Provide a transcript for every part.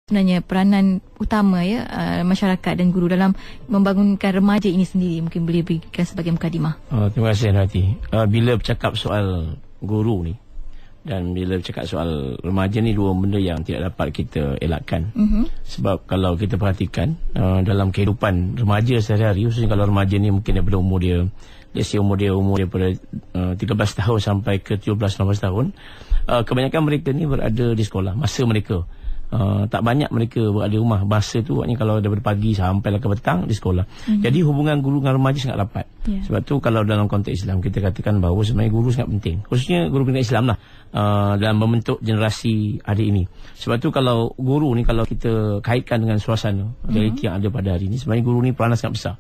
Sebenarnya peranan utama ya masyarakat dan guru dalam membangunkan remaja ini sendiri, mungkin boleh berikan sebagai mukadimah. Terima kasih Hati. Bila bercakap soal guru ni dan bila bercakap soal remaja ni, dua benda yang tidak dapat kita elakkan. Sebab kalau kita perhatikan dalam kehidupan remaja sehari-hari, khususnya kalau remaja ni mungkin daripada umur dia daripada 13 tahun sampai ke 17-18 tahun, kebanyakan mereka ni berada di sekolah masa mereka. Tak banyak mereka berada di rumah. Masa tu maknanya kalau daripada pagi sampai ke petang di sekolah. Jadi hubungan guru dengan remaja sangat rapat. Sebab tu kalau dalam konteks Islam kita katakan bahawa sebenarnya guru sangat penting, khususnya guru pendidikan Islam lah, dalam membentuk generasi hari ini. Sebab tu kalau guru ni, kalau kita kaitkan dengan suasana realiti yang ada pada hari ini, sebenarnya guru ni peranan sangat besar.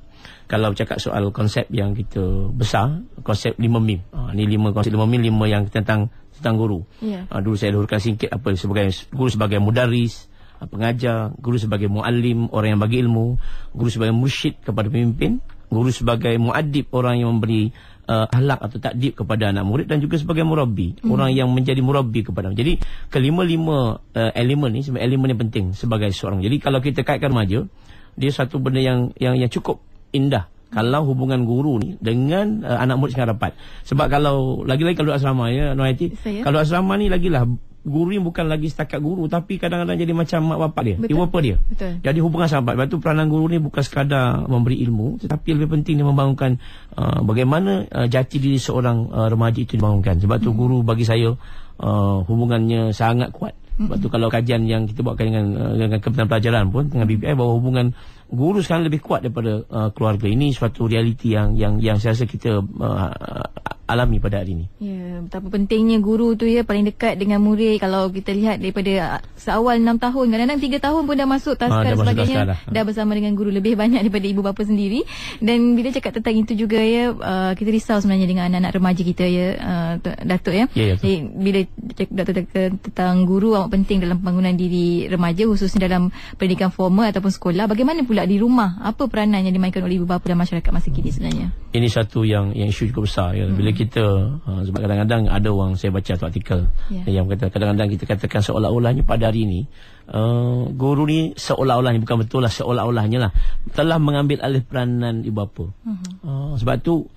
Kalau bercakap soal konsep yang kita besar, konsep 5 mim. Ni 5 konsep 5 mim, 5 yang tentang guru. Dulu saya dahulukan sikit apa sebagai guru, sebagai mudaris, pengajar, guru sebagai muallim, orang yang bagi ilmu, guru sebagai mursyid kepada pemimpin, guru sebagai muaddib, orang yang memberi akhlak atau takdib kepada anak murid, dan juga sebagai murabbi, orang yang menjadi murabbi kepada. Jadi kelima-lima elemen ni sebenarnya elemen yang penting sebagai seorang. Jadi kalau kita kaitkan remaja, dia satu benda yang cukup indah kalau hubungan guru ni dengan anak murid sangat rapat. Sebab kalau lagi-lagi kalau asrama ya Noaiti, kalau asrama ni lagilah guru ni bukan lagi setakat guru, tapi kadang-kadang jadi macam mak bapak dia, ibu bapa dia. Jadi hubungan sahabat. Sebab tu peranan guru ni bukan sekadar memberi ilmu, tetapi lebih penting dia membangunkan bagaimana jati diri seorang remaja itu dibangunkan. Sebab tu guru bagi saya hubungannya sangat kuat. Sebab tu kalau kajian yang kita buatkan dengan Kementerian Pelajaran pun dengan BPI, bahawa hubungan guru sekarang lebih kuat daripada keluarga. Ini suatu realiti yang saya rasa kita alami pada hari ini. Ya, betapa pentingnya guru tu ya, paling dekat dengan murid. Kalau kita lihat daripada seawal 6 tahun, kadang-kadang 3 tahun pun dah masuk taskar dan sebagainya, dah bersama dengan guru, lebih banyak daripada ibu bapa sendiri. Dan bila cakap tentang itu juga ya, kita risau sebenarnya dengan anak-anak remaja kita ya, Datuk ya. Jadi, bila Datuk tentang guru amat penting dalam pembangunan diri remaja, khususnya dalam pendidikan formal ataupun sekolah, bagaimana pula di rumah, apa peranan yang dimainkan oleh ibu bapa dan masyarakat masa kini sebenarnya? Ini satu yang isu cukup besar ya. Bila kita sebab kadang-kadang ada orang, saya baca satu artikel yang kata kadang-kadang kita katakan seolah-olahnya pada hari ini guru ni seolah-olahnya, bukan betul lah, seolah-olahnya lah telah mengambil alih peranan ibu bapa. Sebab tu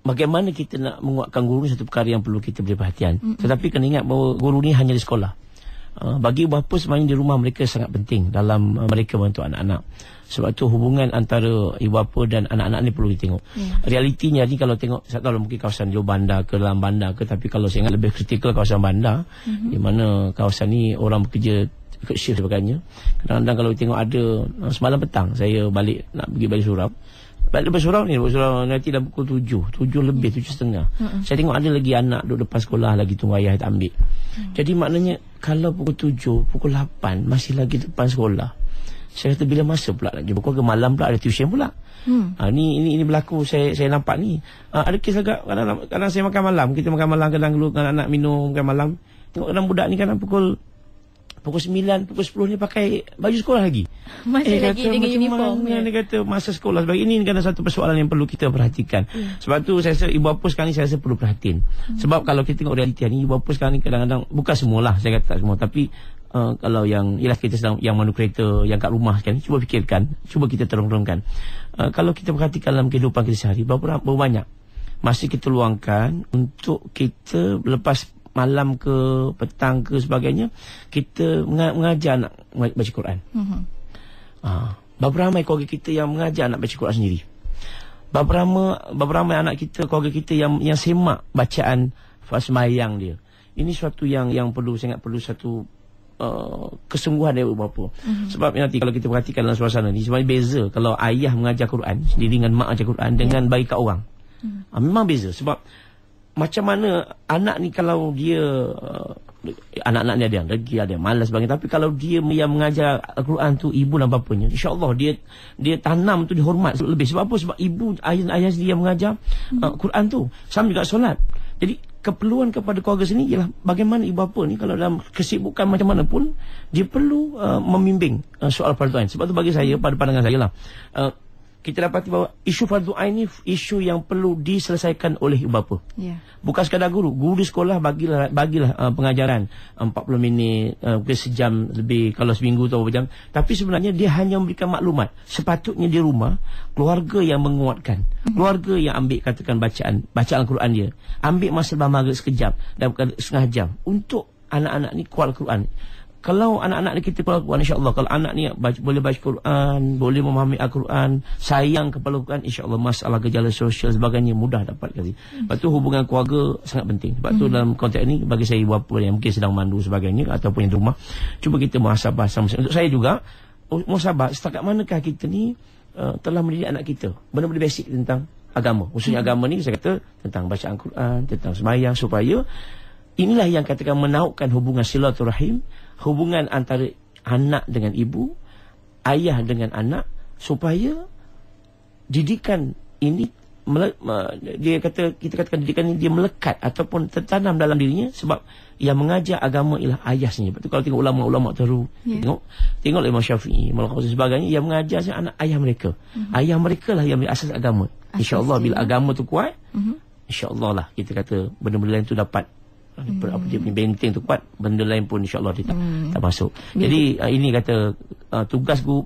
bagaimana kita nak menguatkan guru ni satu perkara yang perlu kita beri perhatian. Tetapi kena ingat bahawa guru ni hanya di sekolah. Bagi ibu bapa sebenarnya di rumah mereka sangat penting dalam mereka membantu anak-anak. Sebab tu hubungan antara ibu bapa dan anak-anak ni perlu ditengok. Realitinya ni kalau tengok, saya tahu mungkin kawasan jauh bandar ke dalam bandar ke, tapi kalau saya ingat lebih kritikal kawasan bandar, di mana kawasan ni orang bekerja ikut shift sebagainya. Kadang-kadang kalau tengok ada semalam petang saya balik nak pergi balik surau. Balik lepas surau ni, nanti dah pukul 7 lebih, 7.30. Saya tengok ada lagi anak duduk depan sekolah lagi tunggu ayah tak ambil. Jadi maknanya kalau pukul 7, pukul 8 masih lagi depan sekolah, saya kata bila masa pula nak jumpa keluarga, malam pula ada tuition pula. Ini berlaku, saya nampak ni. Ada kes agak kadang saya makan malam, kita makan malam kadang dulu dengan anak minum makan malam. Tengok kadang budak ni kadang pukul 9, pukul 10 ni pakai baju sekolah lagi. Masih lagi dengan uniform. Dia kata masa sekolah. Sebab ini kan satu persoalan yang perlu kita perhatikan. Sebab tu saya rasa ibu bapa sekarang ni saya rasa perlu perhatian. Sebab kalau kita tengok realiti ni, ibu bapa sekarang ni kadang-kadang, bukan semualah, saya kata tak semua, tapi kalau yang ialah kita sedang yang mandu kereta, yang kat rumah sekarang, cuba fikirkan, cuba kita terung-terungkan. Kalau kita perhatikan dalam kehidupan kita sehari, berapa banyak masa kita luangkan untuk kita lepas malam ke petang ke sebagainya, kita mengajar anak baca Quran. Berapa ramai keluarga kita yang mengajar anak baca Quran sendiri? Berapa ramai anak kita, keluarga kita yang semak bacaan sembahyang dia? Ini suatu yang sangat perlu satu kesungguhan dari ibu bapa. Sebab nanti kalau kita perhatikan dalam suasana ni, sebenarnya beza kalau ayah mengajar Quran sendiri dengan mak ajar Quran dengan bagi kat orang. Memang beza. Sebab macam mana anak ni kalau dia anak-anak ni ada yang degil, ada yang malas sebagainya, tapi kalau dia yang mengajar Al-Quran tu ibu dan bapanya, insya-Allah dia tanam tu dihormat lebih. Sebab apa? Sebab ibu ayah sendiri yang mengajar Quran tu. Sama juga solat. Jadi keperluan kepada keluarga sini ialah bagaimana ibu bapa ni kalau dalam kesibukan macam mana pun dia perlu membimbing soal pertuan. Sebab tu bagi saya, pada pandangan saya lah, kita dapati bahawa isu fardu ain ni isu yang perlu diselesaikan oleh ibu bapa. Bukan sekadar guru di sekolah bagilah pengajaran 40 minit, sejam lebih kalau seminggu tu berapa jam, tapi sebenarnya dia hanya memberikan maklumat. Sepatutnya di rumah keluarga yang menguatkan, keluarga yang ambil katakan bacaan Al-Quran dia, ambil masa maghrib sekejap dan setengah jam untuk anak-anak ni kuat Al-Quran. Kalau anak-anak kita kuat Al-Quran, insya-Allah, kalau anak ni boleh baca Quran, boleh memahami Al-Quran, sayang kepada Al-Quran, insya-Allah masalah gejala sosial sebagainya mudah dapat kali. Sebab tu hubungan keluarga sangat penting. Sebab tu dalam konteks ni bagi saya ibu bapa yang mungkin sedang mandu sebagainya ataupun yang di rumah, cuba kita muhasabah sama-sama. Untuk saya juga muhasabah setakat manakah kita ni telah mendidik anak kita benda-benda basic tentang agama. Khususnya agama ni saya kata tentang bacaan Quran, tentang sembahyang, supaya inilah yang katakan menaukkan hubungan silaturahim, hubungan antara anak dengan ibu, ayah dengan anak, supaya didikan ini dia kata, kita katakan didikan ini dia melekat ataupun tertanam dalam dirinya, sebab yang mengajar agama ialah ayah sendiri. Betul, kalau tengok ulama-ulama terus tengok Imam Syafi'i, Imam Al-Qasimi sebagainya, yang mengajar anak ayah mereka. Ayah mereka lah yang asas agama. Insya-Allah bila agama tu kuat, insya-Allah lah kita kata benda-benda lain tu dapat apa dia punya benteng tu kuat, benda lain pun insya-Allah dia tak masuk. Jadi ini kata tugas ibu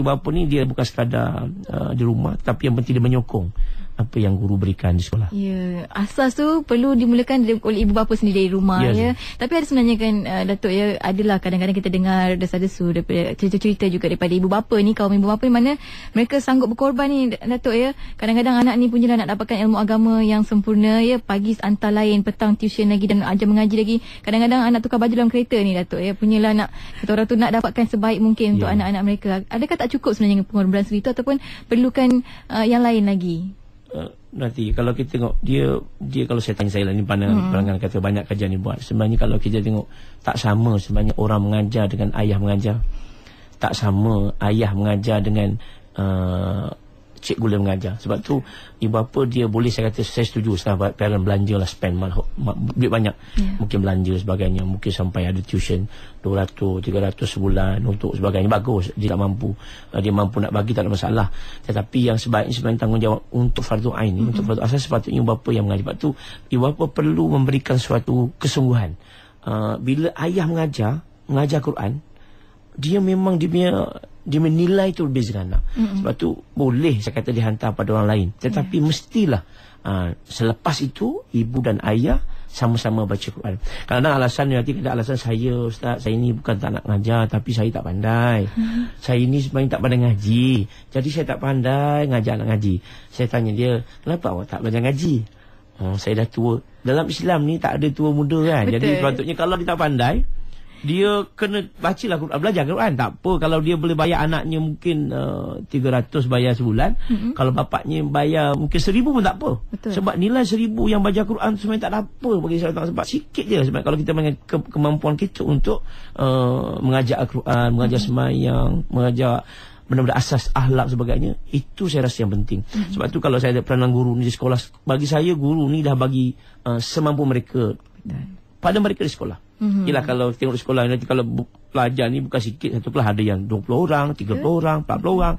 bapa ni dia bukan sekadar di rumah, tapi yang penting dia menyokong apa yang guru berikan di sekolah. Ya, asas tu perlu dimulakan oleh ibu bapa sendiri dari rumah, ya. Tapi ada sebenarnya kan Datuk, ya, adalah kadang-kadang kita dengar desas-desus daripada cerita-cerita juga daripada ibu bapa ni, kaum ibu bapa ni mana mereka sanggup berkorban ni, Datuk, ya. Kadang-kadang anak ni punyalah nak dapatkan ilmu agama yang sempurna, ya, pagi hantar lain, petang tuition lagi dan ajar mengaji lagi. Kadang-kadang anak tukar baju dalam kereta ni, Datuk, ya, punyalah nak kata orang tu nak dapatkan sebaik mungkin untuk anak-anak mereka. Adakah tak cukup sebenarnya pengorbanan segitu ataupun perlukan yang lain lagi? Nanti kalau kita tengok dia kalau saya tanya saya lah ni pandangan kata banyak kajian ni buat, sebenarnya kalau kita tengok tak sama sebenarnya orang mengajar dengan ayah mengajar, tak sama ayah mengajar dengan cikgu dia mengajar. Sebab tu ibu bapa dia boleh, saya kata saya setuju sekarang parent belanja lah, spend duit banyak, mungkin belanja sebagainya, mungkin sampai ada tuition 200, 300 sebulan untuk sebagainya, bagus. Dia tak mampu, dia mampu nak bagi tak ada masalah. Tetapi yang sebaiknya tanggungjawab untuk fardu ain ni, untuk fardu asas, sepatutnya ibu bapa yang mengajar. Sebab tu ibu bapa perlu memberikan suatu kesungguhan. Bila ayah mengajar Quran, dia memang dia menilai tu berbeza dengan anak. Sebab tu boleh saya kata dihantar pada orang lain, tetapi mestilah selepas itu ibu dan ayah sama-sama baca Quran. Kadang-kadang alasan nanti ada alasan, saya Ustaz, saya ni bukan tak nak ngajar, tapi saya tak pandai. Saya ni sebenarnya tak pandai ngaji, jadi saya tak pandai ngajar anak ngaji. Saya tanya dia, kenapa awak tak belajar ngaji? Saya dah tua. Dalam Islam ni tak ada tua muda kan. Betul. Jadi sepatutnya kalau dia tak pandai, dia kena bacalah Quran, belajar Quran. Tak apa kalau dia boleh bayar anaknya mungkin 300 bayar sebulan. Kalau bapaknya bayar mungkin 1000 pun tak apa. Betul. Sebab nilai 1000 yang baca Quran sebenarnya tak ada apa bagi saya. Sebab sikit je. Sebab kalau kita mengenai kemampuan kita untuk mengajar Al-Quran, mengajar sembahyang, mengajar benda-benda asas akhlak sebagainya, itu saya rasa yang penting. Sebab tu kalau saya ada peranan guru ni di sekolah, bagi saya guru ni dah bagi semampu mereka pada mereka di sekolah. Yelah kalau tengok di sekolah nanti, kalau pelajar ni bukan sikit, satu kelas ada yang 20 orang, 30 orang, 40 orang.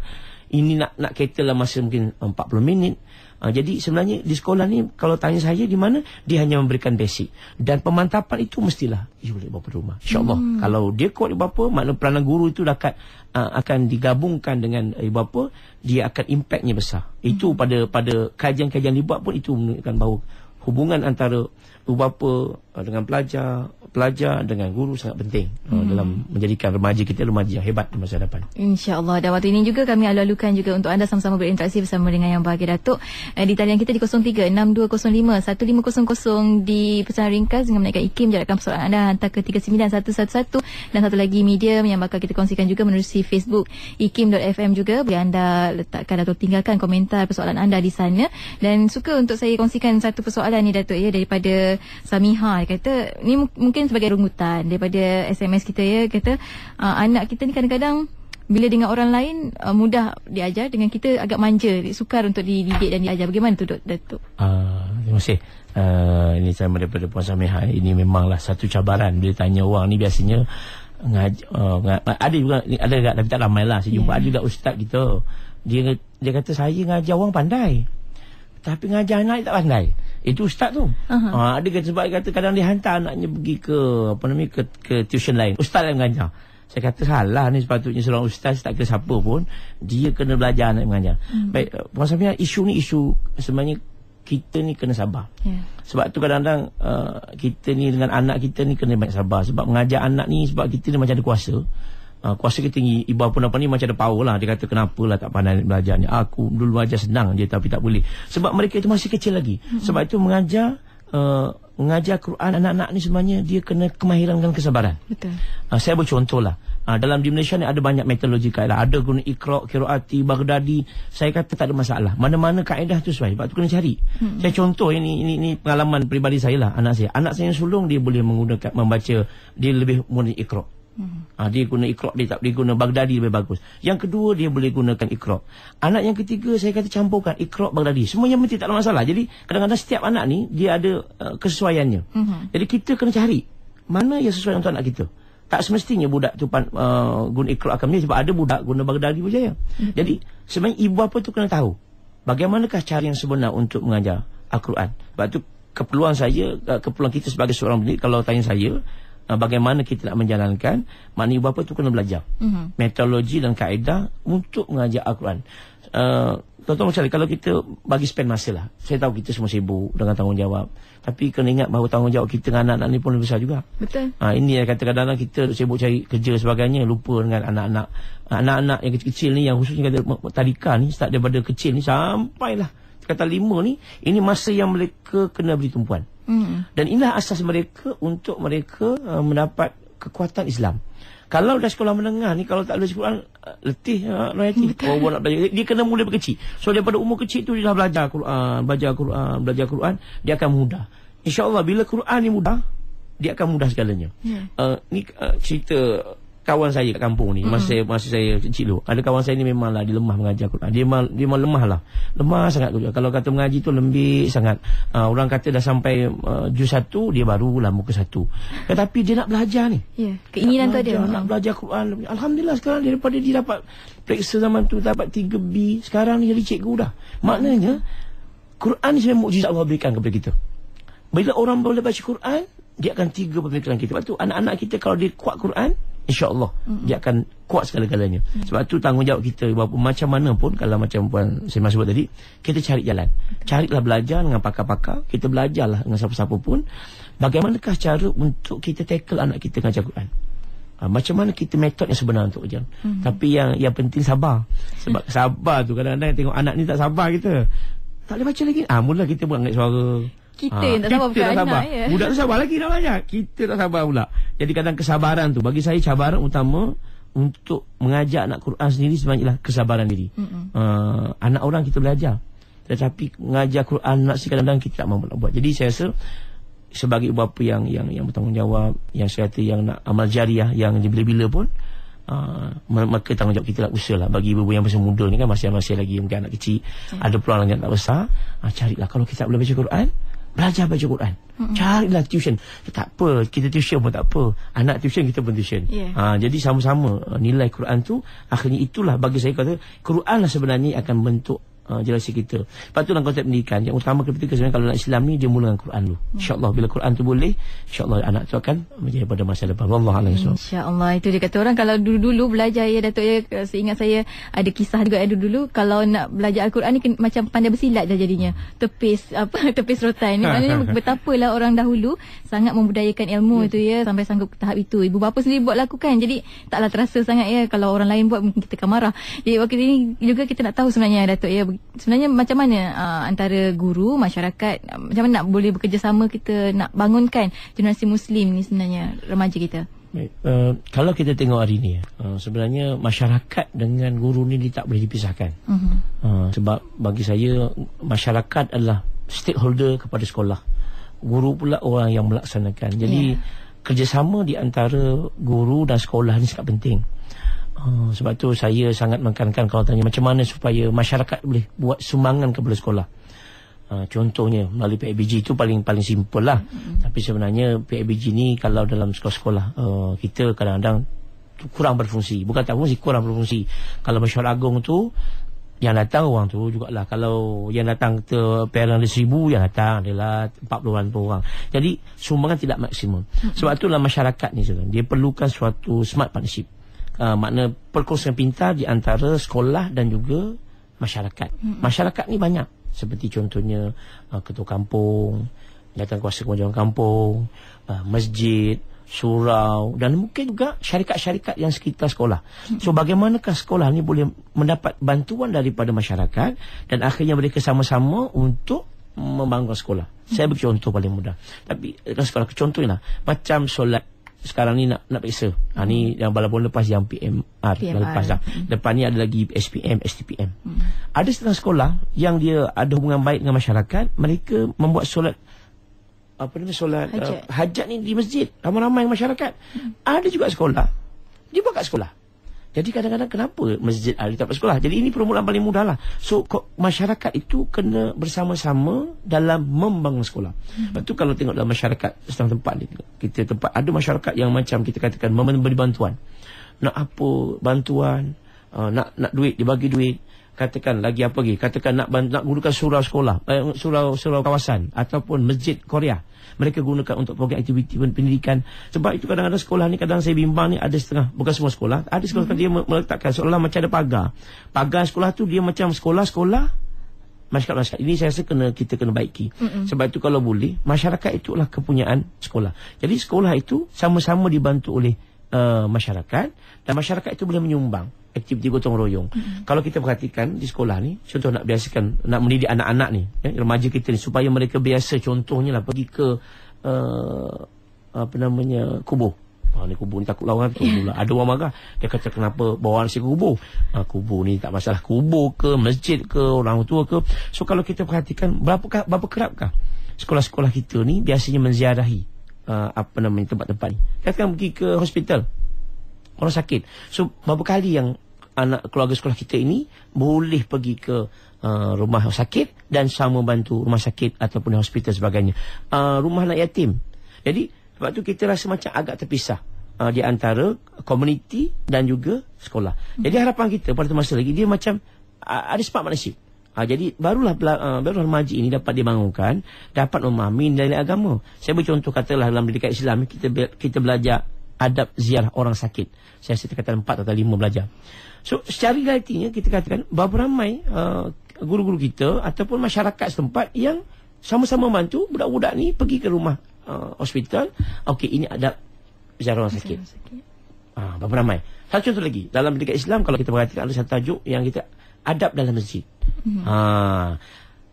Ini nak cater lah masa mungkin 40 minit. Jadi sebenarnya di sekolah ni kalau tanya saya di mana, dia hanya memberikan basic. Dan pemantapan itu mestilah ibu bapa di rumah. InsyaAllah kalau dia kuat ibu bapa, makna peranan guru itu akan digabungkan dengan ibu bapa, dia akan impactnya besar. Itu pada kajian-kajian dibuat pun itu menunjukkan bahawa hubungan antara ibu bapa dengan pelajar dengan guru sangat penting dalam menjadikan remaja kita remaja yang hebat di masa depan. InsyaAllah. Dan waktu ini juga kami alu-alukan juga untuk anda sama-sama berinteraksi bersama dengan Yang Bahagia Datuk di talian kita di 03-6205-1500 di pesanan ringkas dengan menaikkan IKIM. Jarakkan persoalan anda hantar ke 39111 dan satu lagi medium yang bakal kita kongsikan juga menerusi Facebook ikim.fm juga. Boleh anda letakkan atau tinggalkan komentar persoalan anda di sana. Dan suka untuk saya kongsikan satu persoalan ni Datuk, ya, daripada Samiha. Dia kata ni mungkin sebagai rungutan daripada SMS kita, ya. Kata anak kita ni kadang-kadang bila dengan orang lain mudah diajar, dengan kita agak manja, sukar untuk dididik dan diajar. Bagaimana tu Datuk? Terima kasih. Ini sama daripada Puan Samiha. Ini memanglah satu cabaran bila tanya orang ni. Biasanya ada juga, ada tapi tak ramai lah saya jumpa. Ada juga ustaz kita Dia kata saya ngajar orang pandai, tapi ngajar anak tak pandai. Itu ustaz tu. Dia kata sebab dia kata kadang dia hantar anaknya pergi ke tuition lain. Ustaz yang mengajar. Saya kata salah ni, sepatutnya seorang ustaz tak kira siapa pun dia kena belajar anak mengajar. Baik, Puan Safia, isu ni isu sebenarnya kita ni kena sabar. Sebab tu kadang-kadang kita ni dengan anak kita ni kena banyak sabar. Sebab mengajar anak ni, sebab kita ni macam ada kuasa. Kuasa kita tinggi. Ibu apa ni macam ada power lah. Dia kata kenapalah tak pandai belajar ni. Aku dulu belajar senang je tapi tak boleh. Sebab mereka itu masih kecil lagi. Sebab itu mengajar Quran anak-anak ni sebenarnya dia kena kemahiran dan kesabaran. Betul. Saya bercontoh lah. Dalam di Malaysia ni ada banyak metodologi kaedah. Ada guna Iqra', Qiraati, Baghdadi. Saya kata tak ada masalah. Mana-mana kaedah tu sesuai. Sebab tu kena cari. Saya contoh ini pengalaman peribadi saya lah. Anak saya yang sulung dia boleh menggunakan membaca, dia lebih menggunakan Iqra'. Dia guna Iqra', dia tak boleh guna Baghdadi, lebih bagus. Yang kedua dia boleh gunakan Iqra'. Anak yang ketiga saya kata campurkan Iqra', Baghdadi. Semuanya mesti tak ada masalah. Jadi kadang-kadang setiap anak ni dia ada kesesuaiannya. Jadi kita kena cari mana yang sesuai untuk anak kita. Tak semestinya budak tu guna Iqra' akan dia, sebab ada budak guna Baghdadi berjaya. Jadi sebenarnya ibu bapa tu kena tahu bagaimanakah cara yang sebenar untuk mengajar Al-Quran. Sebab tu keperluan kita sebagai seorang pendidik, kalau tanya saya bagaimana kita nak menjalankan, maknanya ibu bapa tu kena belajar metodologi dan kaedah untuk mengajar Al-Quran. Contoh macam kalau kita bagi spend masa lah. Saya tahu kita semua sibuk dengan tanggungjawab, tapi kena ingat bahawa tanggungjawab kita dengan anak-anak ni pun lebih besar juga. Betul. Ini yang kata kadang-kadang kita sibuk cari kerja sebagainya, lupa dengan anak-anak yang kecil-kecil ni, yang khususnya kata tadika ni, start daripada kecil ni sampailah kata 5 ni, ini masa yang mereka kena beri tumpuan. Dan inilah asas mereka untuk mereka mendapat kekuatan Islam. Kalau dah sekolah menengah ni, kalau tak belajar Quran, letih royalty. Nak belajar, dia kena mula berkecil. So daripada umur kecil tu dia dah belajar Quran, dia akan mudah. InsyaAllah bila Quran ni mudah, dia akan mudah segalanya. Ni cerita kawan saya kat kampung ni, masa saya kecil tu. Ada kawan saya ni memanglah dia lemah mengajar Quran. Dia memang lemah lah. Lemah sangat. Kalau kata mengaji tu lembik sangat. Orang kata dah sampai juz 1 dia barulah muka 1. Tetapi dia nak belajar ni. Keinginan tu ada. Nak belajar Quran. Alhamdulillah sekarang daripada dia dapat periksa zaman tu dapat 3B, sekarang ni jadi cikgu dah. Maknanya Quran ni sebenarnya mukjizat Allah berikan kepada kita. Bila orang boleh baca Quran, dia akan 3 pemikiran kita. Sebab tu anak-anak kita kalau dia kuat Quran, InsyaAllah dia akan kuat segala-galanya. Sebab tu tanggungjawab kita, macam mana pun, kalau macam Puan saya sebut tadi, kita cari jalan. Carilah belajar dengan pakar-pakar. Kita belajarlah dengan siapa-siapa pun bagaimanakah cara untuk kita tackle anak kita mengajar Quran. Macam mana kita metod yang sebenar untuk ujian. Tapi yang penting sabar. Sebab sabar tu kadang-kadang tengok anak ni tak sabar, kita tak boleh baca lagi. Mula kita berangat suara. Kita yang tak sabar, bukan anak ya. Budak tu sabar lagi nak belajar, kita tak sabar pula. Jadi kadang kesabaran tu, bagi saya cabaran utama untuk mengajar anak Quran sendiri sebenarnya ialah kesabaran diri. Anak orang kita belajar, tetapi mengajar Quran anak si kadang-kadang kita tak mampu nak buat. Jadi saya rasa sebagai ibu bapa yang bertanggungjawab, yang saya kata yang nak amal jariah, yang bila-bila pun maka tanggungjawab kita lah, usahalah bagi ibu-ibu yang masih muda ni kan, masih lagi mungkin anak kecil, ada peluang yang tak besar, carilah kalau kita tak boleh baca Quran, belajar baca Quran. Carilah tuition. Tak apa, kita tuition pun tak apa, anak tuition kita pun tuition. Jadi sama-sama nilai Quran tu, akhirnya itulah bagi saya kata Quran lah sebenarnya akan bentuk generasi kita. Lepas tu dalam konsep pendidikan yang utama ketika sebenarnya kalau nak Islam ni, dia mula dengan Quran dulu. InsyaAllah bila Quran tu boleh, InsyaAllah anak tu akan menjadi pada masa depan. Wallahualam. InsyaAllah. Itu dia kata orang kalau dulu-dulu belajar ya Datuk ya, seingat saya ada kisah juga dulu kalau nak belajar Al-Quran ni macam pandai bersilat dah jadinya. Tepis rotan ni. Maknanya betapalah orang dahulu sangat membudayakan ilmu itu ya, sampai sanggup ke tahap itu. Ibu bapa sendiri buat lakukan. Jadi taklah terasa sangat ya, kalau orang lain buat mungkin kita akan marah. Jadi waktu ini juga kita nak tahu sebenarnya Datuk ya, sebenarnya macam mana antara guru, masyarakat, macam mana nak boleh bekerjasama kita nak bangunkan generasi Muslim ni sebenarnya, remaja kita. Baik, kalau kita tengok hari ni sebenarnya masyarakat dengan guru ni dia tak boleh dipisahkan. Sebab bagi saya masyarakat adalah stakeholder kepada sekolah, guru pula orang yang melaksanakan. Jadi kerjasama di antara guru dan sekolah ni sangat penting. Sebab tu saya sangat menekankan kalau tanya macam mana supaya masyarakat boleh buat sumbangan kepada sekolah. Contohnya melalui PABG itu paling simple lah. Tapi sebenarnya PABG ni kalau dalam sekolah-sekolah kita kadang-kadang kurang berfungsi. Bukan tak berfungsi, kurang berfungsi. Kalau mesyuarat agung tu yang datang orang tu jugalah. Kalau yang datang kita parent ada 1,000, yang datang adalah 40 orang. Jadi sumbangan tidak maksimum. Sebab itulah masyarakat ni dia perlukan suatu smart partnership. Makna perkongsian pintar di antara sekolah dan juga masyarakat. Masyarakat ni banyak. Seperti contohnya ketua kampung, jawatan kuasa kemajuan kampung, masjid, surau, dan mungkin juga syarikat-syarikat yang sekitar sekolah. So bagaimanakah sekolah ni boleh mendapat bantuan daripada masyarakat dan akhirnya mereka sama-sama untuk membangun sekolah. Saya beri contoh paling mudah. Tapi sekolah contohnya macam solat sekarang ni nak periksa. Ni yang balapun lepas yang PMR. Lepas dah. Depan ni ada lagi SPM, STPM. Ada setengah sekolah yang dia ada hubungan baik dengan masyarakat, mereka membuat solat solat hajat ni di masjid, ramai-ramai masyarakat. Ada juga sekolah dia buat kat sekolah. Jadi kadang-kadang kenapa masjid ada tak sekolah? Jadi ini permulaan paling mudah lah. So masyarakat itu kena bersama-sama dalam membangun sekolah. Lepas tu kalau tengok dalam masyarakat setengah tempat ni, kita tempat ada masyarakat yang macam kita katakan memberi bantuan. Nak apa bantuan, nak duit, dia bagi duit. Katakan lagi apa lagi, katakan nak gunakan surau sekolah, surau kawasan ataupun masjid Korea, mereka gunakan untuk program aktiviti pendidikan. Sebab itu kadang-kadang sekolah ni, kadang saya bimbang ni, ada setengah, bukan semua sekolah, ada sekolah dia meletakkan seolah macam ada pagar sekolah tu dia macam sekolah masyarakat. Ini saya rasa kita kena baiki. Sebab itu kalau boleh, masyarakat itulah kepunyaan sekolah. Jadi sekolah itu sama-sama dibantu oleh masyarakat, dan masyarakat itu boleh menyumbang aktiviti gotong royong. Kalau kita perhatikan di sekolah ni, contoh nak biasakan, nak mendidik anak-anak ni, remaja kita ni, supaya mereka biasa, contohnya lah pergi ke kubur. Ni kubur ni takut lawan tu. Ada orang marah, dia kata kenapa bawa nasi ke kubur. Kubur ni tak masalah, kubur ke masjid ke orang tua ke. So kalau kita perhatikan, berapa kerapkah sekolah-sekolah kita ni biasanya menziarahi tempat-tempat ni. Katakan pergi ke hospital, orang sakit. So berapa kali yang anak keluarga sekolah kita ini boleh pergi ke rumah sakit dan sama bantu rumah sakit ataupun hospital sebagainya, rumah anak yatim. Jadi sebab tu kita rasa macam agak terpisah di antara komuniti dan juga sekolah. Jadi harapan kita pada masa lagi dia macam ada smart partnership. Jadi barulah remaja ini dapat dibangunkan, dapat memahami nilai agama. Saya beri contoh, katalah dalam pendidikan Islam kita belajar adab ziarah orang sakit. Saya katakan 4 atau 5 belajar. So secara realitinya kita katakan berapa ramai guru-guru kita ataupun masyarakat setempat yang sama-sama bantu budak-budak ni pergi ke rumah hospital. Okey, ini adab ziarah orang sakit. Berapa ramai. Satu contoh lagi, dalam pendidikan Islam kalau kita perhatikan ada satu tajuk yang kita adab dalam masjid.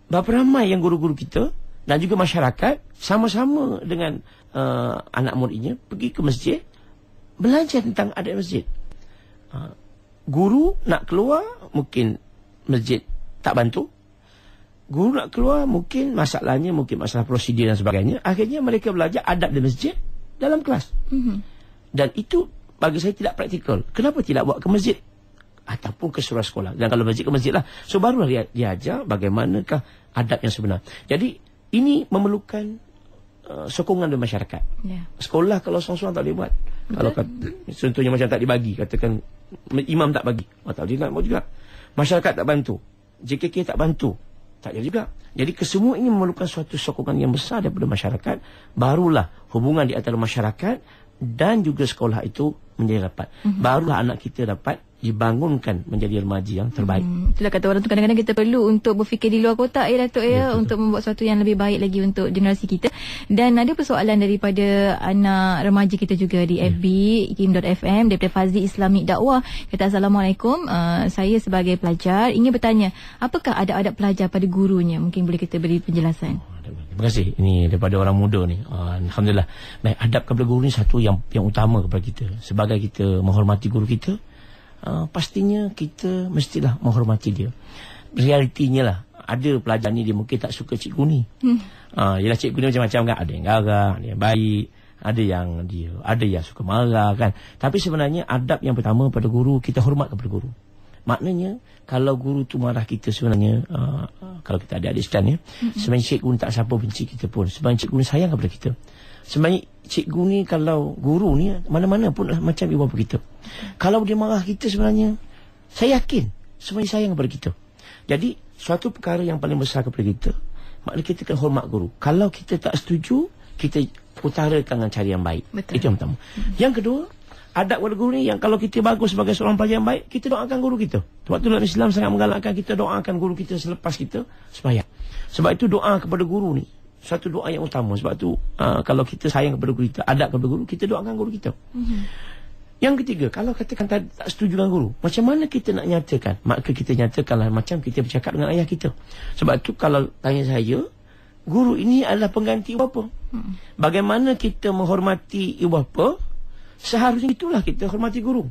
Berapa ramai yang guru-guru kita dan juga masyarakat sama-sama dengan anak muridnya pergi ke masjid, belajar tentang adab masjid. Guru nak keluar, mungkin masjid tak bantu. Guru nak keluar, mungkin masalahnya masalah prosedur dan sebagainya. Akhirnya mereka belajar adab di masjid dalam kelas. Dan itu bagi saya tidak praktikal. Kenapa tidak buat ke masjid ataupun ke surau sekolah? Dan kalau masjid ke masjid lah. So barulah dia ajar bagaimanakah adab yang sebenar. Jadi ini memerlukan sokongan dari masyarakat. Sekolah kalau seorang-seorang tak boleh buat. Kalau contohnya macam tak dibagi, katakan imam tak bagi, tak boleh buat juga. Masyarakat tak bantu, JKK tak bantu, tak jadi juga. Jadi kesemua ini memerlukan suatu sokongan yang besar daripada masyarakat. Barulah hubungan di antara masyarakat dan juga sekolah itu menjadi rapat. Barulah anak kita dapat dibangunkan menjadi remaja yang terbaik. Itulah kata orang tu, kadang-kadang kita perlu untuk berfikir di luar kotak Datuk untuk membuat sesuatu yang lebih baik lagi untuk generasi kita. Dan ada persoalan daripada anak remaja kita juga di FB Kim.FM daripada Fazli Islamic Dakwah. Kata Assalamualaikum, saya sebagai pelajar ingin bertanya, apakah adab-adab pelajar pada gurunya? Mungkin boleh kita beri penjelasan. Terima kasih. Ini daripada orang muda ni. Alhamdulillah. Baik, adab kepada guru ni satu yang utama kepada kita. Sebagai kita menghormati guru kita, pastinya kita mestilah menghormati dia. Realitinya lah, ada pelajar ni dia mungkin tak suka cikgu ni. Yalah, cikgu ni macam-macam kan. Ada yang garang, ada yang baik, ada yang suka marah kan. Tapi sebenarnya adab yang pertama pada guru, kita hormat kepada guru. Maknanya kalau guru tu marah kita, sebenarnya kalau kita ada adik sekalian sebenarnya cikgu ni tak siapa benci kita pun. Sebenarnya cikgu ni sayang kepada kita. Sebenarnya cikgu ni, kalau guru ni mana-mana pun lah macam ibu bapa kita. Kalau dia marah kita, sebenarnya saya yakin sebenarnya sayang kepada kita. Jadi suatu perkara yang paling besar kepada kita, maknanya kita kena hormat guru. Kalau kita tak setuju, kita utarakan dengan cara yang baik. Betul. Itu yang pertama. Yang kedua, adab kepada guru ni, yang kalau kita bagus sebagai seorang pelajar yang baik, kita doakan guru kita. Sebab tu dalam Islam sangat menggalakkan kita doakan guru kita selepas kita sembahyang. Sebab itu doa kepada guru ni satu doa yang utama. Sebab tu kalau kita sayang kepada guru kita, adab kepada guru, kita doakan guru kita. Yang ketiga, kalau katakan tak setuju dengan guru, macam mana kita nak nyatakan? Maka kita nyatakanlah macam kita bercakap dengan ayah kita. Sebab tu kalau tanya saya, guru ini adalah pengganti ibu bapa. Bagaimana kita menghormati ibu bapa, seharusnya itulah kita hormati guru.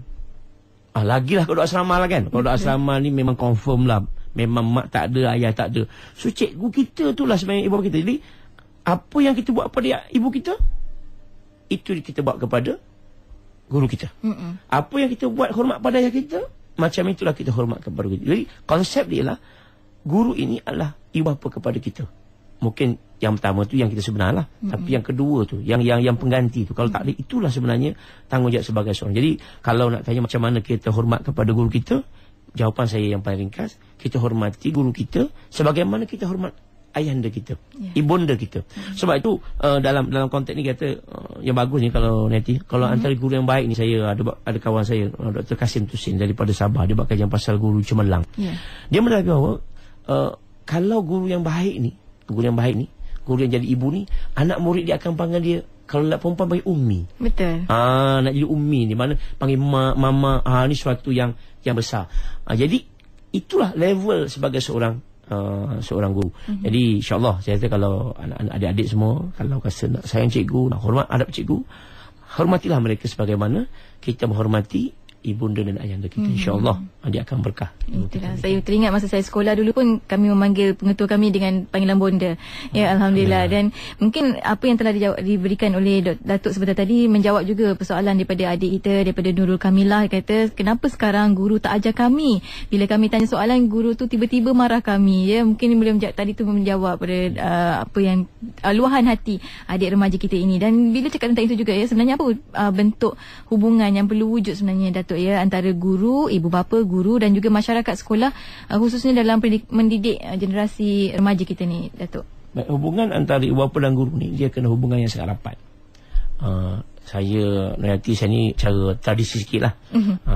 Lagilah kalau asrama lah kan. Kalau asrama ni memang confirm lah, memang mak tak ada, ayah tak ada. So cikgu kita tu lah sebenarnya ibu kita. Jadi apa yang kita buat pada ibu kita, itu kita buat kepada guru kita. Apa yang kita buat hormat pada ayah kita, macam itulah kita hormat kepada guru kita. Jadi konsep dia lah, guru ini adalah ibu bapa kepada kita. Mungkin yang pertama tu yang kita sebenarlah, tapi yang kedua tu, yang pengganti tu, kalau tak ada, itulah sebenarnya tanggungjawab sebagai seorang. Jadi kalau nak tanya macam mana kita hormat kepada guru kita, jawapan saya yang paling ringkas, kita hormati guru kita sebagaimana kita hormat ayahanda kita, ibunda kita. Sebab itu dalam konteks ni kata yang bagus ni kalau nanti kalau antara guru yang baik ni, saya ada kawan saya Dr. Kasim Tusin daripada Sabah, dia buat kajian pasal guru cemerlang. Dia menerangkan bahawa kalau guru yang baik ni, guru yang jadi ibu ni, anak murid dia akan panggil dia, kalau nak perempuan panggil ummi. Betul. Nak jadi ummi ni, mana panggil mak, mama, ni suatu yang besar. Jadi itulah level sebagai seorang guru. Jadi insyaAllah saya kata kalau anak-anak adik-adik semua, kalau rasa nak sayang cikgu, nak hormat adab cikgu, hormatilah mereka sebagaimana kita menghormati ibunda dan ayahanda kita. InsyaAllah dia akan berkah. Itulah. Saya teringat masa saya sekolah dulu pun kami memanggil pengetua kami dengan panggilan bonda. Ya, Alhamdulillah. Dan mungkin apa yang telah diberikan oleh Datuk sebentar tadi menjawab juga persoalan daripada adik kita, daripada Nurul Kamilah. Kata kenapa sekarang guru tak ajar kami, bila kami tanya soalan guru tu tiba-tiba marah kami. Ya, mungkin boleh tadi tu menjawab pada apa yang luahan hati adik remaja kita ini. Dan bila cakap tentang itu juga, ya, sebenarnya apa bentuk hubungan yang perlu wujud sebenarnya, Datuk, ya, antara guru, ibu bapa, guru dan juga masyarakat sekolah, khususnya dalam mendidik generasi remaja kita ni, Datuk. Baik, hubungan antara ibu bapa dan guru ni, dia kena hubungan yang sangat rapat. Saya nanti saya ni cara tradisi sikit lah.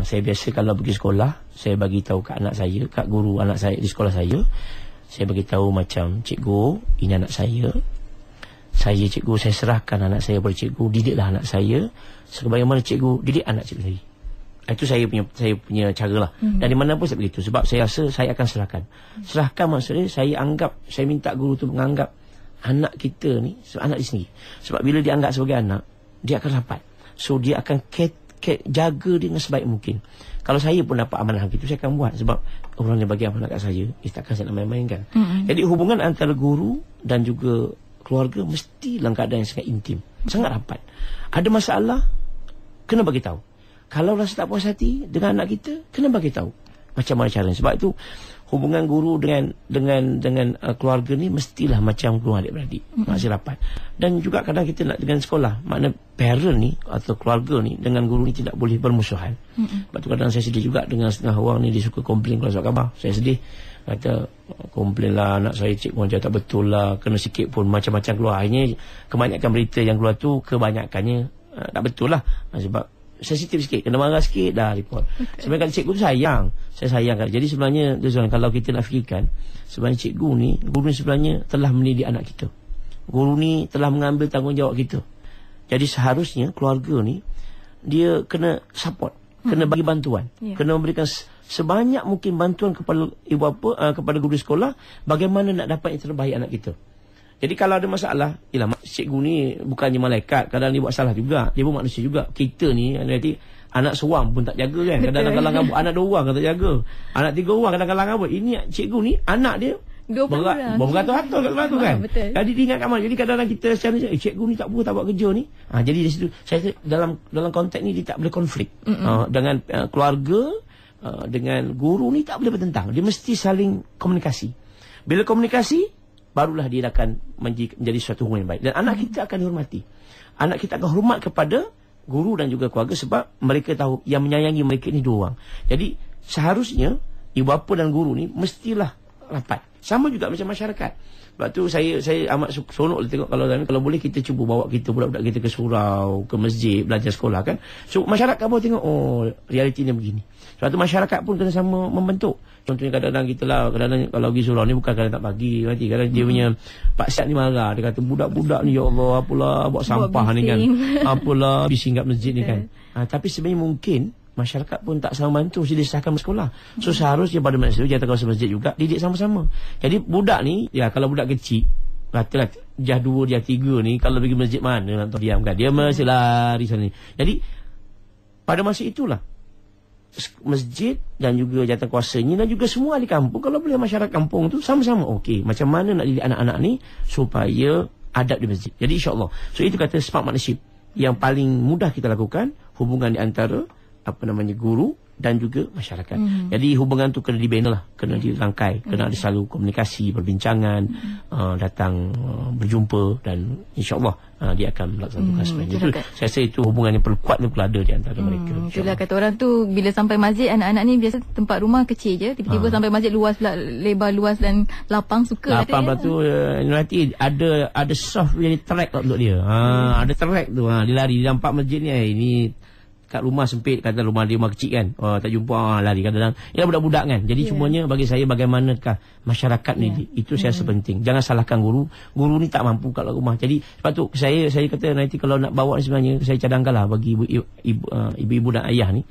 Saya biasa kalau pergi sekolah, saya bagi tahu kat anak saya, kat guru anak saya di sekolah saya bagi tahu macam, cikgu, ini anak saya, cikgu, saya serahkan anak saya kepada cikgu, didiklah anak saya sebagaimana cikgu didik anak cikgu sendiri. Itu saya punya cara lah. Dan di mana pun saya begitu. Sebab saya rasa saya akan serahkan. Serahkan maksudnya saya minta guru tu menganggap anak kita ni anak dia sendiri. Sebab bila dia anggap sebagai anak, dia akan rapat. So dia akan jaga dia dengan sebaik mungkin. Kalau saya pun dapat amanah gitu, saya akan buat. Sebab orang yang bagi amanah kat saya, takkan saya nak main-mainkan. Jadi hubungan antara guru dan juga keluarga mesti dalam keadaan yang sangat intim, sangat rapat. Ada masalah, kena bagi tahu. Kalau rasa tak puas hati dengan anak kita, kena bagi tahu macam mana caranya. Sebab itu hubungan guru dengan keluarga ni mestilah macam guru adik-beradik, masih rapat. Dan juga kadang kita nak dengan sekolah, makna parent ni atau keluarga ni dengan guru ni tidak boleh bermusuhan. Sebab tu kadang saya sedih juga dengan setengah orang ni, dia suka komplain kalau surat khabar. Saya sedih, kata komplain lah anak saya cikgu ajar tak betul lah, kena sikit pun macam-macam keluar. Akhirnya kebanyakan berita yang keluar tu kebanyakannya tak betul lah. Sebab sensitif sikit, kena marah sikit dah report. Sebenarnya kalau cikgu tu sayang, saya sayang. Jadi sebenarnya kalau kita nak fikirkan, sebenarnya guru ni sebenarnya telah mendidik anak kita. Guru ni telah mengambil tanggungjawab kita. Jadi seharusnya keluarga ni dia kena support, kena bagi bantuan, kena memberikan sebanyak mungkin bantuan kepada ibu bapa, kepada guru sekolah, bagaimana nak dapat yang terbaik anak kita. Jadi kalau ada masalah, cikgu ni bukannya malaikat, kadang dia buat salah juga, dia pun manusia juga. Kita ni nanti anak seorang pun tak jaga kan, kadang-kadang ngabut, anak 2 orang tak jaga, anak 3 orang kadang-kadang ngabut. Ini cikgu ni anak dia berat, beratus-ratus kat luar tu kan. Jadi dia ingat kat mana. Jadi kadang-kadang kita secara cikgu ni tak buat kerja ni. Jadi di situ saya dalam konteks ni dia tak boleh konflik dengan keluarga, dengan guru ni tak boleh bertentang. Dia mesti saling komunikasi. Bila komunikasi, barulah dia akan menjadi suatu hubungan yang baik. Dan anak kita akan dihormati. Anak kita akan hormat kepada guru dan juga keluarga, sebab mereka tahu yang menyayangi mereka ni 2 orang. Jadi seharusnya ibu bapa dan guru ni mestilah rapat. Sama juga macam masyarakat. Sebab tu saya amat seronok tengok kalau boleh kita cuba bawa kita budak-budak kita ke surau, ke masjid, belajar sekolah kan. So masyarakat pun tengok, oh realiti ni begini. Sebab tu masyarakat pun kena sama membentuk. Contohnya kadang-kadang kita lah, kadang-kadang kalau pergi surau ni bukan kadang tak bagi, nanti kadang dia punya Pak Syed ni marah, dia kata budak-budak ni ya Allah apalah buat sampah ni kan. Apalah bising kat masjid ni kan. Tapi sebenarnya mungkin masyarakat pun tak sama bantu disahkan bersekolah. So seharusnya pada masa itu jawatankuasa masjid juga didik sama-sama. Jadi budak ni, ya kalau budak kecil katalah jah 2, jah 3 ni, kalau pergi masjid mana nak diam kan, dia mesti lari sana ni. Jadi pada masa itulah masjid dan juga jawatankuasanya dan juga semua ahli kampung, kalau boleh masyarakat kampung tu sama-sama okey macam mana nak didik anak-anak ni supaya adab di masjid. Jadi insya-Allah. So itu kata smart partnership yang paling mudah kita lakukan, hubungan di antara guru dan juga masyarakat. Jadi hubungan tu kena dibina lah, kena dirangkai, kena ada selalu komunikasi, perbincangan, datang berjumpa dan insya-Allah dia akan melaksanakan sebenarnya. Itu saya rasa itu hubungan yang perlu kuat, perlu ada di antara mereka. Itulah kata orang tu, bila sampai masjid anak-anak ni biasa tempat rumah kecil je, tiba-tiba sampai masjid luas pula, lebar luas dan lapang, suka lapang pula tu nanti ada soft jadi track untuk dia. Ada track tu, dia lari, dia nampak masjid ni ini kat rumah sempit, kata rumah dia rumah kecil kan, tak jumpa, lari kadang-kadang. Ialah budak-budak kan. Jadi semuanya bagi saya bagaimanakah masyarakat ni, itu saya rasa penting. Jangan salahkan guru ni tak mampu kat rumah. Jadi sebab tu saya kata nanti kalau nak bawa ni sebenarnya saya cadangkanlah bagi ibu-ibu dan ayah ni.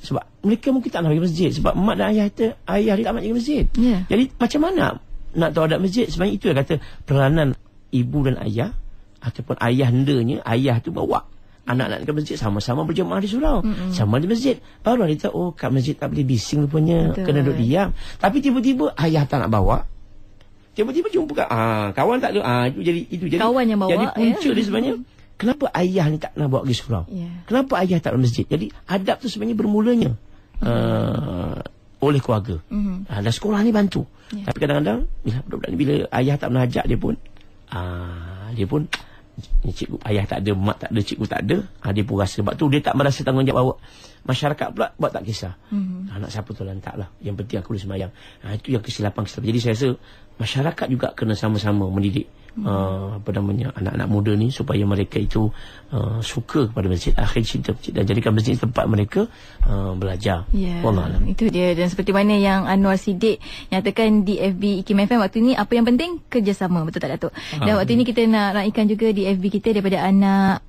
Sebab mereka mungkin tak nak pergi masjid, sebab mak dan ayah dia tak nak pergi masjid. Jadi macam mana nak tahu adab masjid? Sebenarnya itu yang kata peranan ibu dan ayah ataupun ayah hendanya, ayah tu bawa anak-anak ke masjid, sama-sama berjemaah di surau, sama di masjid. Baru dia tahu, oh kat masjid tak boleh bising rupanya, kena duduk diam. Tapi tiba-tiba ayah tak nak bawa, tiba-tiba jumpa kawan tak ada, itu jadi kawan yang bawa. Jadi punca dia sebenarnya, kenapa ayah ni tak nak bawa pergi surau, kenapa ayah tak nak masjid. Jadi adab tu sebenarnya bermulanya oleh keluarga, dan sekolah ni bantu. Tapi kadang-kadang budak-budak ni bila ayah tak pernah ajak, dia pun cikgu, ayah tak ada, mak tak ada, cikgu tak ada, dia pun rasa. Sebab tu dia tak merasa tanggungjawab bawa. Masyarakat pula buat tak kisah, anak siapa tu lantak lah, yang penting aku boleh sembahyang. Itu yang kesilapan. Jadi saya rasa masyarakat juga kena sama-sama mendidik anak-anak muda ni supaya mereka itu suka kepada masjid, akhir cinta masjid, dan jadikan masjid tempat mereka belajar. Wallahualam. Itu dia. Dan seperti mana yang Anwar Siddiq nyatakan di FB IKIM FM waktu ni, apa yang penting kerjasama, betul tak Datuk? Dan waktu ni kita nak raikan juga di FB kita daripada anak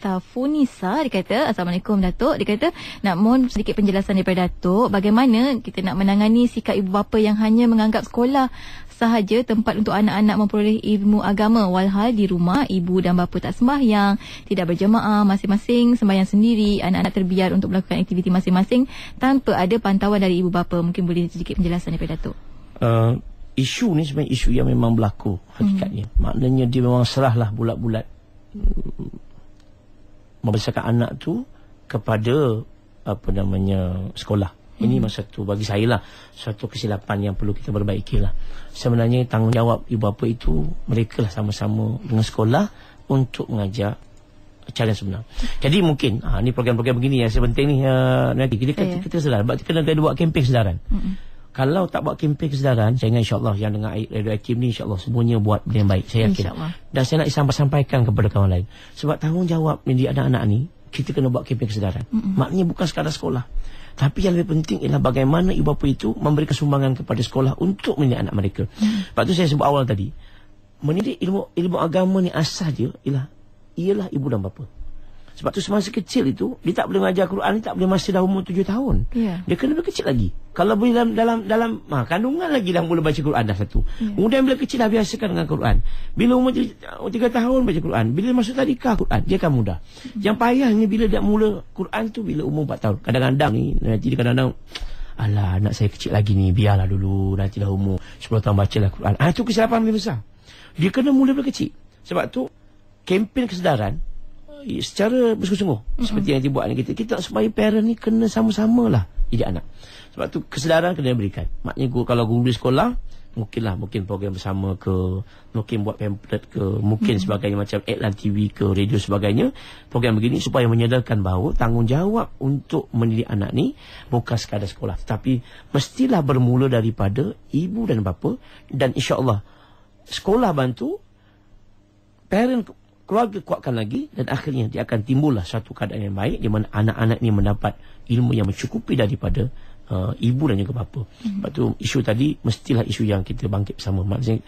Tafunisa. Dia kata, Assalamualaikum Datuk. Dia kata nak mohon sedikit penjelasan daripada Datuk, bagaimana kita nak menangani sikap ibu bapa yang hanya menganggap sekolah sahaja tempat untuk anak-anak memperoleh ilmu agama, walhal di rumah ibu dan bapa tak sembahyang, tidak berjemaah, masing-masing sembahyang sendiri, anak-anak terbiar untuk melakukan aktiviti masing-masing tanpa ada pantauan dari ibu bapa. Mungkin boleh sedikit penjelasan daripada Datuk. Isu ni sebenarnya isu yang memang berlaku hakikatnya. Maknanya dia memang serahlah bulat-bulat membesarkan anak tu kepada sekolah. Ini satu bagi saya lah satu kesilapan yang perlu kita perbaiki lah. Sebenarnya tanggungjawab ibu bapa itu, mereka lah sama-sama dengan sekolah untuk mengajar cara yang sebenar. Jadi mungkin ni program-program begini yang sepenting ni, nanti kita sedar, sebab kita kena buat kempen kesedaran. Kalau tak buat kempen kesedaran, saya ingat insyaAllah yang dengan Radio Hakim ni insyaAllah semuanya buat benda yang baik, saya yakin. Dan saya nak sampaikan kepada kawan lain, sebab tanggungjawab ni di anak-anak ni, kita kena buat kempen kesedaran. Maknanya bukan sekadar sekolah, tapi yang lebih penting ialah bagaimana ibu bapa itu memberikan sumbangan kepada sekolah untuk mendidik anak mereka. Sebab tu saya sebut awal tadi, mendidik ilmu agama ni asas dia ialah ibu dan bapa. Sebab tu semasa kecil itu dia tak boleh mengajar Quran, dia tak boleh masa dah umur 7 tahun. Dia kena lebih kecil lagi. Kalau boleh dalam kandungan lagi dah mula baca Quran dah satu. Kemudian bila kecil dah biasakan dengan Quran. Bila umur 3 tahun baca Quran, bila masuk tadika Quran, dia akan mudah. Yang payahnya bila dia mula Quran tu bila umur 4 tahun. Kadang-kadang ni nanti kadang-kadang, alah anak saya kecil lagi ni, biarlah dulu, nanti dah umur 10 tahun bacalah Quran. Itu kesilapan lebih besar. Dia kena mula dari kecil. Sebab tu kempen kesedaran secara bersungguh-sungguh seperti yang dibuat ni, kita supaya parent ni kena sama-sama lah didik anak. Sebab tu kesedaran kena diberikan. Maknanya kalau guru di sekolah mungkin program bersama ke, mungkin buat pamphlet ke, mungkin sebagainya, macam iklan TV ke, radio sebagainya, program begini supaya menyadarkan bahawa tanggungjawab untuk mendidik anak ni bukan sekadar sekolah, tetapi mestilah bermula daripada ibu dan bapa, dan insya-Allah sekolah bantu, parent, keluarga kuatkan lagi, dan akhirnya dia akan timbullah satu keadaan yang baik di mana anak-anak ni mendapat ilmu yang mencukupi daripada ibu dan juga bapa. Sebab tu isu tadi mestilah isu yang kita bangkit bersama. Maksudnya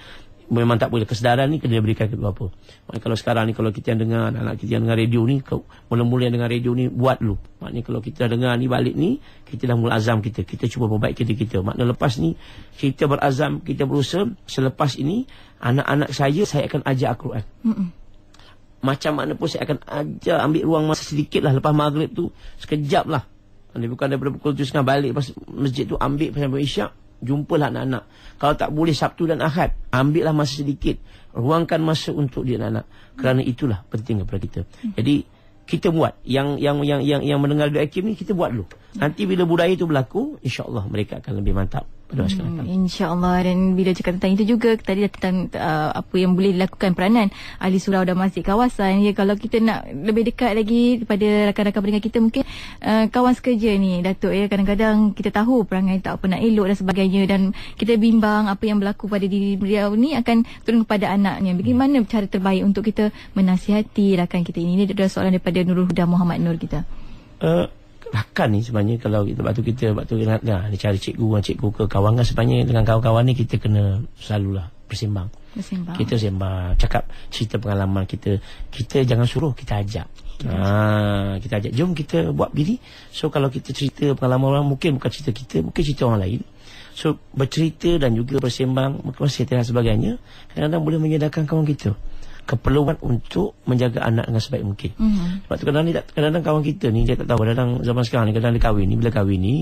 memang tak boleh, kesedaran ni kena diberikan kepada bapa. Maknanya kalau sekarang ni, kalau kita yang dengar, anak kita yang dengar radio ni, mula-mula yang dengar radio ni, buat dulu. Maknanya kalau kita dengar ni balik ni, kita dah mula azam kita cuba perbaiki diri kita. Maknanya lepas ni kita berazam, kita berusaha, selepas ini anak-anak saya akan ajar Al-Quran. Macam mana pun saya akan ajar, ambil ruang masa sedikit lah lepas maghrib tu, sekejap lah. Bukan daripada pukul 7.30 balik lepas masjid tu, ambil sampai isyak, jumpalah anak-anak. Kalau tak boleh Sabtu dan Ahad, ambillah masa sedikit, ruangkan masa untuk dia anak-anak. Kerana itulah penting kepada kita. Jadi kita buat yang mendengar Radio Hakim ni, kita buat dulu. Nanti bila budaya itu berlaku, insya-Allah mereka akan lebih mantap pada masa akan datang. InsyaAllah. Dan bila cakap tentang itu juga, tadi tentang apa yang boleh dilakukan peranan ahli surau dan masjid kawasan. Ya, kalau kita nak lebih dekat lagi kepada rakan-rakan pendengar kita, mungkin kawan sekerja ni, Datuk, ya, kadang-kadang kita tahu perangai tak pernah elok dan sebagainya, dan kita bimbang apa yang berlaku pada diri beliau ni akan turun kepada anaknya. Bagaimana cara terbaik untuk kita menasihati rakan kita ini? Ini adalah soalan daripada Nurul Huda Muhammad Nur kita. Rakan ni sebenarnya, kalau kita ni cari cikgu ke kawan kan, sebenarnya dengan kawan-kawan ni kita kena selalulah bersembang. Kita sembang, cakap cerita pengalaman kita jangan suruh, kita ajak. Kita ajak, jom kita buat begini. So kalau kita cerita pengalaman orang, mungkin bukan cerita kita, mungkin cerita orang lain. So bercerita dan juga bersembang, berkongsi dan sebagainya, kadang-kadang boleh menyadarkan kawan kita keperluan untuk menjaga anak dengan sebaik mungkin. Sebab tu kadang-kadang kawan kita ni, dia tak tahu, kadang-kadang zaman sekarang ni, kadang-kadang dia kahwin ni, bila kahwin ni,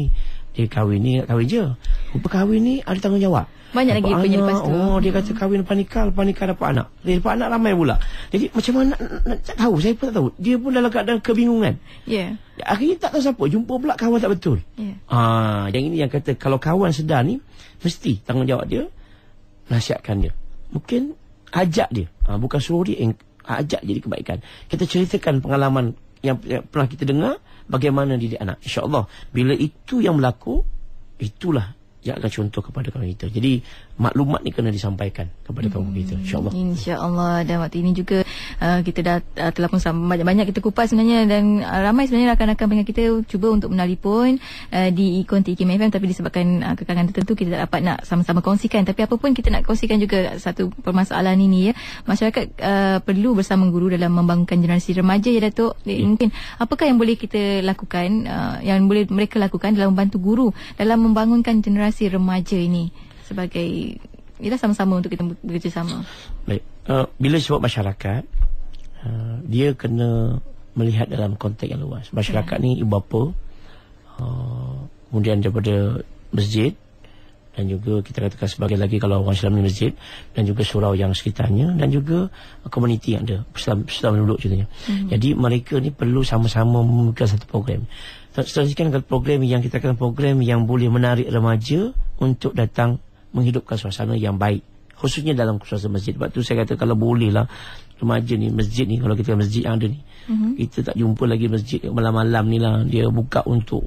dia kahwin ni nak kahwin je. Rupa kahwin ni ada tanggungjawab. Banyak lagi punya lepas tu. Dia kata kahwin lepas nikah dapat anak. Dia dapat anak ramai pula. Jadi macam mana nak tak tahu, saya pun tak tahu. Dia pun dalam keadaan kebingungan. Akhirnya tak tahu siapa, jumpa pula kawan tak betul. Yang ini yang kata, kalau kawan sedar ni, mesti tanggungjawab dia, nasihatkan dia. Mungkin ajak dia, bukan suruh dia, ajak jadi kebaikan. Kita ceritakan pengalaman yang pernah kita dengar, bagaimana didik anak. InsyaAllah bila itu yang berlaku, itulah yang akan contoh kepada kawan kita. Jadi maklumat ni kena disampaikan kepada kawan kita, insyaAllah. InsyaAllah. Dan waktu ini juga kita dah telah pun banyak kita kupas sebenarnya, dan ramai sebenarnya rakan-rakan pendengar kita cuba untuk menelpon di ikon TIKIM FM, tapi disebabkan kekangan tertentu kita tak dapat nak sama-sama kongsikan. Tapi apa pun kita nak kongsikan juga satu permasalahan ini, ya. Masyarakat perlu bersama guru dalam membangunkan generasi remaja, ya Datuk. Mungkin apakah yang boleh kita lakukan, yang boleh mereka lakukan dalam membantu guru dalam membangunkan generasi remaja ini, sebagai kita sama-sama untuk kita bekerjasama. Baik. Bila sebut masyarakat, dia kena melihat dalam konteks yang luas. Masyarakat ni ibu bapa, kemudian daripada masjid, dan juga kita katakan sebagai lagi kalau orang Islam ni masjid, dan juga surau yang sekitarnya, dan juga komuniti yang ada, Islam penduduk contohnya. Jadi mereka ni perlu sama-sama membuat satu program. Seterusnya program yang kita katakan program yang boleh menarik remaja untuk datang menghidupkan suasana yang baik, khususnya dalam suasana masjid. Sebab tu saya kata, kalau boleh lah remaja ni, masjid ni, kalau kita masjid yang ada ni, kita tak jumpa lagi masjid malam-malam ni lah, dia buka untuk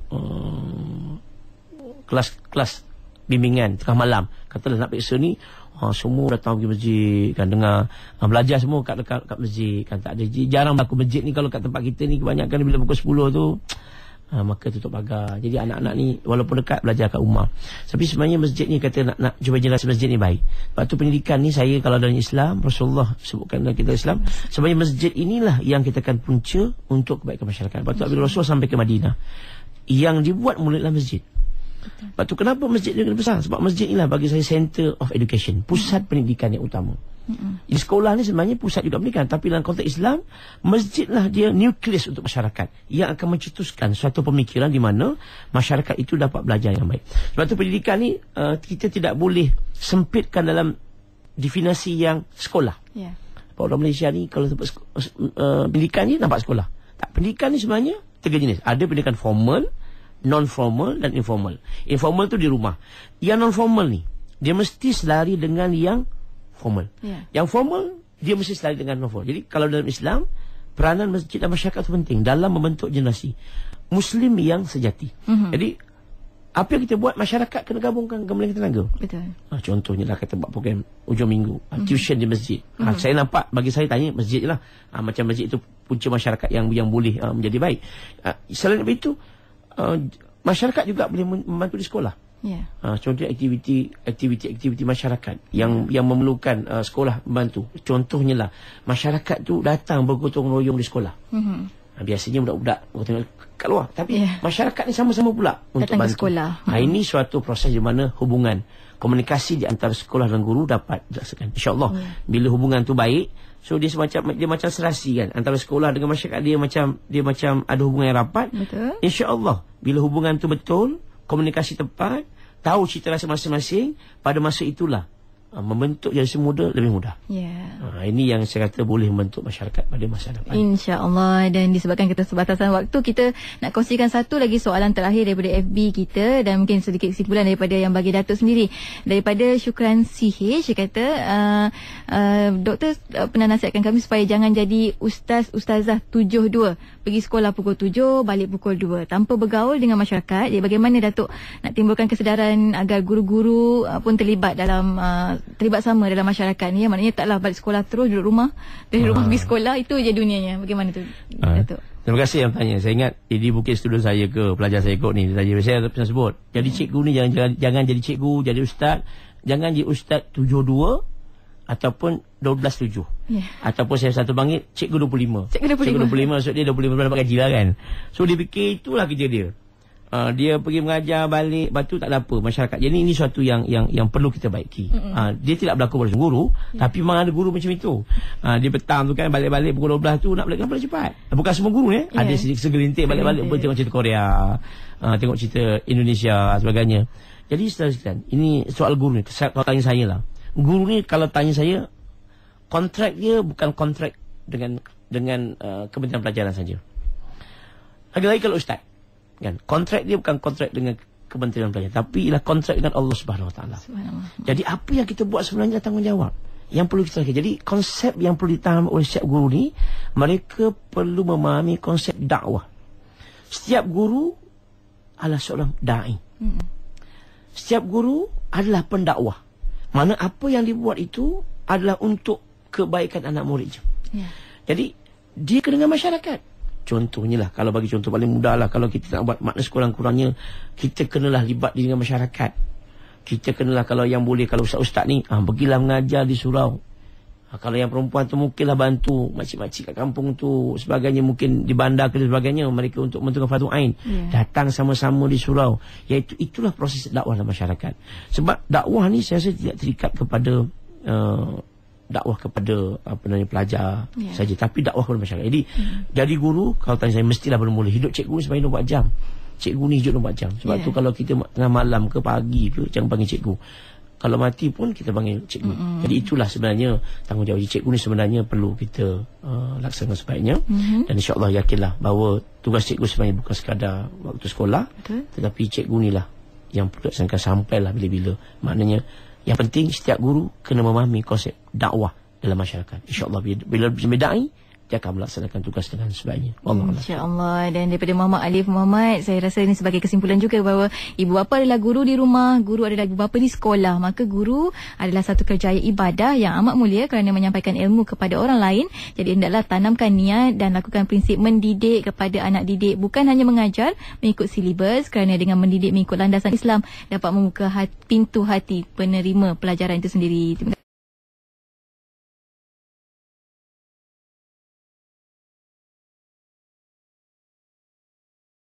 kelas bimbingan tengah malam. Katalah nak periksa ni, semua datang pergi masjid kan, dengar belajar semua kat masjid kan. Tak ada, jarang berlaku masjid ni. Kalau kat tempat kita ni kebanyakan bila pukul 10 tu maka tutup pagar. Jadi anak-anak ni walaupun dekat, belajar kat rumah. Tapi sebenarnya masjid ni, kata nak cuba jelas masjid ni baik. Sebab tu pendidikan ni, saya kalau dalam Islam, Rasulullah sebutkan dalam kita Islam, sebenarnya masjid inilah yang kita akan punca untuk kebaikan masyarakat. Sebab tu bila Rasul sampai ke Madinah, yang dibuat mulalah masjid. Sebab tu kenapa masjid ni besar? Sebab masjid inilah bagi saya center of education, pusat pendidikan yang utama. Di sekolah ni sebenarnya pusat juga pendidikan, tapi dalam konteks Islam, masjidlah dia nukleus untuk masyarakat yang akan mencetuskan suatu pemikiran di mana masyarakat itu dapat belajar yang baik. Sebab tu pendidikan ni kita tidak boleh sempitkan dalam definisi yang sekolah. Orang Malaysia ni kalau sebut pendidikan ni nampak sekolah. Tak, pendidikan ni sebenarnya tiga jenis. Ada pendidikan formal, non-formal dan informal. Informal tu di rumah. Yang non-formal ni dia mesti selari dengan yang formal. Yang formal dia mesti selari dengan non formal. Jadi kalau dalam Islam, peranan masjid dan masyarakat itu penting dalam membentuk generasi Muslim yang sejati. Jadi apa yang kita buat, masyarakat kena gabungkan gabungan tenaga. Betul. Contohnya lah kita buat program hujung minggu, tuition di masjid. Saya nampak, bagi saya tanya masjid je lah. Macam masjid itu punca masyarakat yang boleh menjadi baik. Selain itu, masyarakat juga boleh membantu di sekolah. Contohnya aktiviti masyarakat yang memerlukan sekolah membantu. Contohnya lah, masyarakat tu datang bergotong royong di sekolah. Biasanya budak-budak kat luar, tapi masyarakat ni sama-sama pula untuk datang bantu ke sekolah. Ini suatu proses di mana hubungan komunikasi di antara sekolah dan guru dapat dilaksanakan. InsyaAllah bila hubungan tu baik, so dia macam serasi kan, antara sekolah dengan masyarakat, dia macam ada hubungan yang rapat. InsyaAllah bila hubungan tu betul, komunikasi tepat, tahu cita rasa masing-masing, pada masa itulah membentuk generasi muda lebih mudah. Ini yang saya kata boleh membentuk masyarakat pada masa depan, InsyaAllah. Dan disebabkan kita sebatasan waktu, kita nak kongsikan satu lagi soalan terakhir daripada FB kita, dan mungkin sedikit kesimpulan daripada yang bagi Datuk sendiri. Daripada Syukran CH, dia kata doktor pernah nasihatkan kami supaya jangan jadi ustazah 7-2, pergi sekolah pukul 7, balik pukul 2 tanpa bergaul dengan masyarakat. Jadi bagaimana Datuk nak timbulkan kesedaran agar guru-guru pun terlibat sama dalam masyarakat ni? Maknanya taklah balik sekolah terus, duduk rumah, dari rumah pergi sekolah, itu je dunianya. Bagaimana tu Datuk? Terima kasih yang tanya. Saya ingat di bukit student saya ke pelajar saya kot ni, saya pernah sebut, jadi cikgu ni jangan jadi cikgu, jadi ustaz, jangan jadi ustaz 7-2 ataupun 12-7. Ataupun saya satu bangit cikgu 25. Cikgu 25 maksud dia 25 bulan dapat gaji lah kan. So dia fikir itulah kerja dia. Dia pergi mengajar, balik, batu tak ada apa masyarakat. Jadi ini suatu yang perlu kita baiki. Dia tidak berlaku pada guru, tapi memang ada guru macam itu. Dia petang tu kan, balik-balik pukul 12 tu nak balik kapal cepat. Bukan semua guru ya. Ada segelintir balik-balik tengok cerita Korea, tengok cerita Indonesia sebagainya. Jadi saudara-saudara, ini soal guru ni. Kalau tanya saya lah, guru ni kalau tanya saya, kontrak dia bukan kontrak dengan Kementerian Pelajaran saja. Lagi-lagi kalau ustaz kan, kontrak dia bukan kontrak dengan Kementerian Pelajaran, tapi ialah kontrak dengan Allah Subhanahu Wa Taala. Jadi apa yang kita buat sebenarnya tanggungjawab yang perlu kita lakukan. Jadi konsep yang perlu ditaham oleh setiap guru ni, mereka perlu memahami konsep dakwah. Setiap guru adalah seorang da'i. Setiap guru adalah pendakwah. Mana apa yang dibuat itu adalah untuk kebaikan anak murid. Jadi dia kena dengan masyarakat. Contohnya lah, kalau bagi contoh paling mudah lah, kalau kita nak buat makna sekurang-kurangnya, kita kenalah libat dengan masyarakat. Kita kenalah, kalau yang boleh, kalau ustaz-ustaz ni pergilah mengajar di surau. Kalau yang perempuan tu mungkinlah bantu makcik-makcik kat kampung tu sebagainya, mungkin di bandar ke sebagainya, mereka untuk menentukan fardu ain. Datang sama-sama di surau. Iaitu itulah proses dakwah dalam masyarakat. Sebab dakwah ni saya rasa tidak terikat kepada dakwah kepada pelajar saja, tapi dakwah kepada masyarakat. Jadi jadi guru, kalau tanya saya, mestilah bermula hidup cikgu sebanyak 24 jam. Cikgu ni hidup 24 jam. Sebab tu kalau kita tengah malam ke pagi ke, jangan panggil cikgu. Kalau mati pun kita panggil cikgu. Jadi itulah sebenarnya tanggungjawab cikgu ni sebenarnya perlu kita laksanakan sebaiknya. Dan insya-Allah yakinlah bahawa tugas cikgu sebenarnya bukan sekadar waktu sekolah, tetapi cikgu ni lah yang perlu laksanakan sampailah bila-bila. Maknanya yang penting setiap guru kena memahami konsep dakwah dalam masyarakat. InsyaAllah bila da'i, dia akan melaksanakan tugas dengan sebaiknya. InsyaAllah. Dan daripada Muhammad Alif Muhammad, saya rasa ini sebagai kesimpulan juga bahawa ibu bapa adalah guru di rumah, guru adalah ibu bapa di sekolah. Maka guru adalah satu kerjaya ibadah yang amat mulia kerana menyampaikan ilmu kepada orang lain. Jadi hendaklah tanamkan niat dan lakukan prinsip mendidik kepada anak didik, bukan hanya mengajar mengikut silibus, kerana dengan mendidik mengikut landasan Islam dapat membuka pintu hati penerima pelajaran itu sendiri. Terima kasih.